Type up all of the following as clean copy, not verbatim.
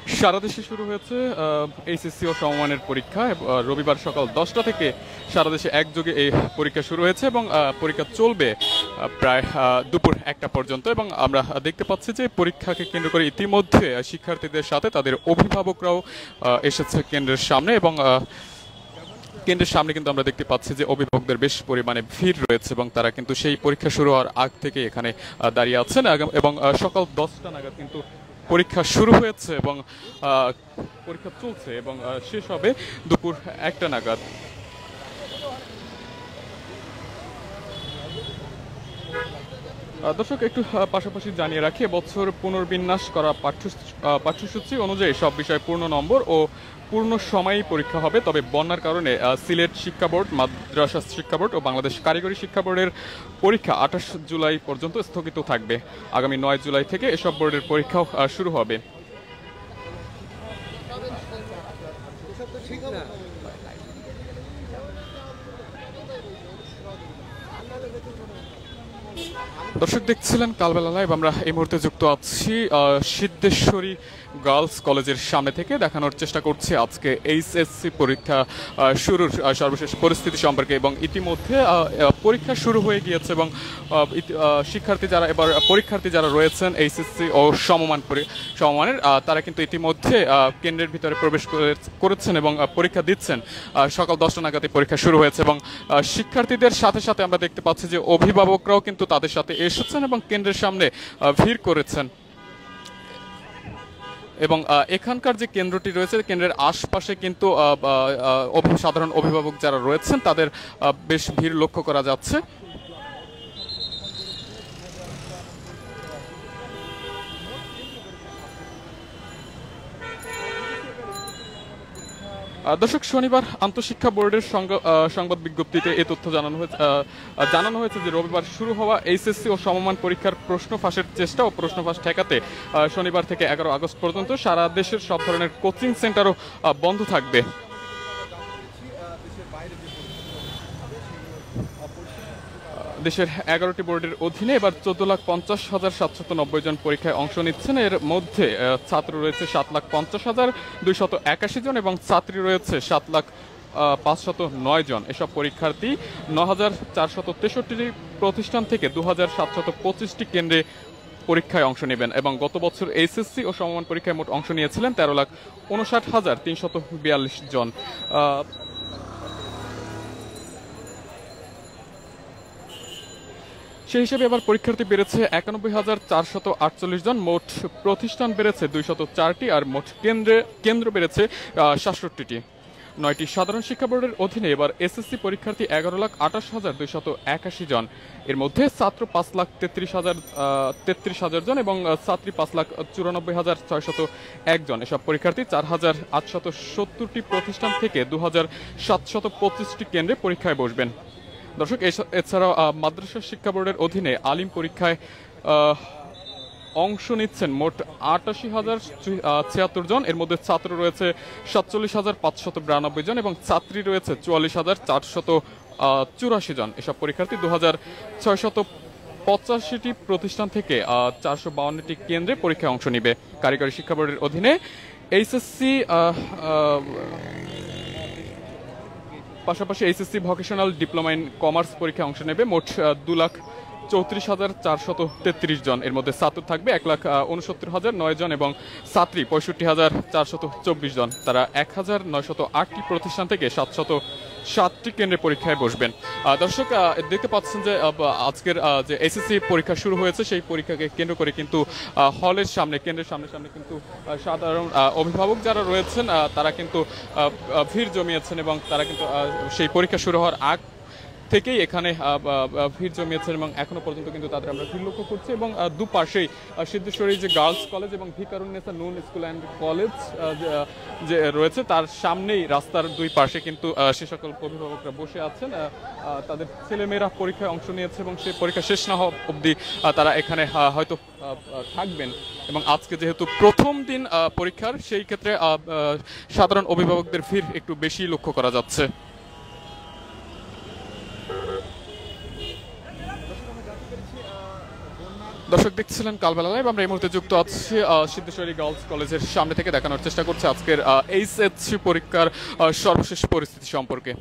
সারা দেশে শুরু হয়েছে এইচএসসি ও সমমানের পরীক্ষা। রবিবার সকাল 10টা থেকে সারা দেশে একযোগে এই পরীক্ষা শুরু হয়েছে এবং পরীক্ষা চলবে প্রায় দুপুর 1টা পর্যন্ত। এবং আমরা দেখতে পাচ্ছি যে পরীক্ষাকে কেন্দ্র করে ইতিমধ্যে শিক্ষার্থীদের সাথে তাদের অভিভাবকরাও এসেছে কেন্দ্রের সামনে। এবং কেন্দ্রের সামনে কিন্তু আমরা দেখতে পাচ্ছি যে অভিভাবকদের বেশ পরিমাণে ভিড় রয়েছে এবং তারা কিন্তু সেই পরীক্ষা শুরু হওয়ার আগ থেকে এখানে দাঁড়িয়ে আছেন। এবং সকাল 10টা নাগাদ কিন্তু পরীক্ষা শুরু হয়েছে এবং পরীক্ষা চলছে এবং শেষ হবে দুপুর 1টা নাগাদ। দর্শক, একটু পাশাপাশি জানিয়ে রাখি, এবছর পুনর্বিন্যাস করা পাঠ্যসূচি অনুযায়ী সব বিষয়ে পূর্ণ নম্বর ও পূর্ণ সময়ই পরীক্ষা হবে। তবে বন্যার কারণে সিলেট শিক্ষা বোর্ড, মাদ্রাসা শিক্ষা বোর্ড ও বাংলাদেশ কারিগরি শিক্ষা বোর্ডের পরীক্ষা 28 জুলাই পর্যন্ত স্থগিত থাকবে। আগামী 9 জুলাই থেকে এসব বোর্ডের পরীক্ষাও শুরু হবে। দর্শক, দেখছিলেন কালবেলা লাইভ। আমরা এই মুহূর্তে যুক্ত আছি সিদ্ধেশ্বরী গার্লস কলেজের সামনে থেকে। দেখানোর চেষ্টা করছি আজকে এইচএসসি পরীক্ষা শুরুর সর্বশেষ পরিস্থিতি সম্পর্কে। এবং ইতিমধ্যে পরীক্ষা শুরু হয়ে গিয়েছে এবং পরীক্ষার্থী যারা রয়েছেন এইচএসসি ও সমমানের তারা কিন্তু ইতিমধ্যে কেন্দ্রের ভিতরে প্রবেশ করেছেন এবং পরীক্ষা দিচ্ছেন। সকাল 10টা নাগাদই পরীক্ষা শুরু হয়েছে এবং শিক্ষার্থীদের সাথে সাথে আমরা দেখতে পাচ্ছি যে অভিভাবকরাও কিন্তু তাদের সাথে এসেছেন এবং কেন্দ্রের সামনে ভিড় করেছেন। এবং এখানকার যে কেন্দ্রটি রয়েছে, কেন্দ্রের আশপাশে কিন্তু সাধারণ অভিভাবক যারা রয়েছেন তাদের বেশ ভিড় লক্ষ্য করা যাচ্ছে। দর্শক, শনিবার আন্তঃশিক্ষা বোর্ডের সংবাদ বিজ্ঞপ্তিতে এ তথ্য জানানো হয়েছে যে রবিবার শুরু হওয়া এইচএসসি ও সমমান পরীক্ষার প্রশ্ন ফাঁসের চেষ্টা ও প্রশ্ন ফাঁস ঠেকাতে শনিবার থেকে 11 আগস্ট পর্যন্ত সারা দেশের সব ধরনের কোচিং সেন্টারও বন্ধ থাকবে। দেশের 11টি বোর্ডের অধীনে এবার 14,50,790 জন পরীক্ষায় অংশ নিচ্ছেন। এর মধ্যে ছাত্র রয়েছে 7,50,281 জন এবং ছাত্রী রয়েছে 7,05,9 জন। এসব পরীক্ষার্থী 9,463টি প্রতিষ্ঠান থেকে 2,725টি কেন্দ্রে পরীক্ষায় অংশ নেবেন। এবং গত বছর এইচএসসি ও সমমান পরীক্ষায় মোট অংশ নিয়েছিলেন 13,59,342 জন। সেই হিসেবে এবার পরীক্ষার্থী বেড়েছে 91,448 জন, মোট প্রতিষ্ঠান বেড়েছে 204টি আর মোট কেন্দ্র বেড়েছে 67টি। 9টি সাধারণ শিক্ষা বোর্ডের অধীনে এবার এসএসসি পরীক্ষার্থী 11,28,281 জন। এর মধ্যে ছাত্র 5,33,000 জন এবং ছাত্রী 5,94,601 জন। এসব পরীক্ষার্থী 4,870টি প্রতিষ্ঠান থেকে 2,725টি কেন্দ্রে পরীক্ষায় বসবেন। দর্শক, এছাড়াও মাদ্রাসা শিক্ষা বোর্ডের অধীনে আলিম পরীক্ষায় অংশ নিচ্ছেন মোট 88,076 জন। এর মধ্যে ছাত্র রয়েছে 47,592 জন এবং ছাত্রী রয়েছে 44,484 জন। এসব পরীক্ষার্থী 2,685টি প্রতিষ্ঠান থেকে 452টি কেন্দ্রে পরীক্ষায় অংশ নিবে। কারিগরি শিক্ষা বোর্ডের অধীনে এইচএসসি পাশাপাশি HSC vocational diploma in commerce পরীক্ষায় অংশ নেবে মোট 2,34,433 জন। এর মধ্যে ছাত্র থাকবে 1,69,009 জন এবং ছাত্রী 65,424 জন। তারা 1,908টি প্রতিষ্ঠান থেকে 707টি কেন্দ্রে পরীক্ষায় বসবেন। দর্শক, দেখতে পাচ্ছেন যে আজকের যে এসএসসি পরীক্ষা শুরু হয়েছে সেই পরীক্ষাকে কেন্দ্র করে কিন্তু কেন্দ্রের সামনে কিন্তু সাধারণ অভিভাবক যারা রয়েছেন তারা কিন্তু ভিড় জমিয়েছেন এবং তারা কিন্তু সেই পরীক্ষা শুরু হওয়ার আগ থেকেই এখানে ভিড় জমিয়েছেন এবং এখনো পর্যন্ত কিন্তু তাদের আমরা ভিড় লক্ষ্য করছি। এবং দুপাশেই সিদ্ধেশ্বরী যে গার্লস কলেজ এবং ভিকারুন্নেসা নূন স্কুল অ্যান্ড কলেজ যে রয়েছে তার সামনেই রাস্তার দুই পাশে কিন্তু সে সকল অভিভাবকরা বসে আছেন। তাদের ছেলেমেয়েরা পরীক্ষায় অংশ নিয়েছে এবং সেই পরীক্ষা শেষ না হওয়া অবধি তারা এখানে হয়তো থাকবেন। এবং আজকে যেহেতু প্রথম দিন পরীক্ষার, সেই ক্ষেত্রে সাধারণ অভিভাবকদের ভিড় একটু বেশি লক্ষ্য করা যাচ্ছে। দর্শক দেখছিলেন কালবেলা লাইভ। আমরা এই মুহূর্তে যুক্ত আছি সিদ্ধেশ্বরী গার্লস কলেজের সামনে থেকে, দেখানোর চেষ্টা করছি আজকের এইচএসসি পরীক্ষার সর্বশেষ পরিস্থিতি সম্পর্কে।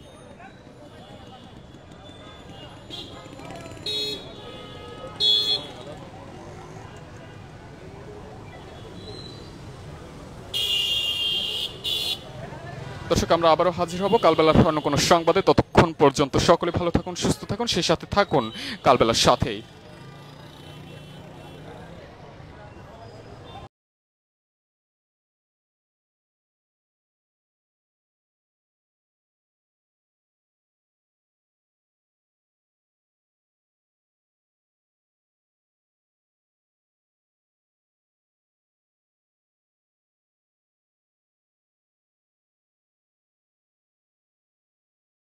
দর্শক আমরা আবারও হাজির হব কালবেলার অন্য কোনো সংবাদে। ততক্ষণ পর্যন্ত সকলে ভালো থাকুন, সুস্থ থাকুন, সেই সাথে থাকুন কালবেলার সাথেই।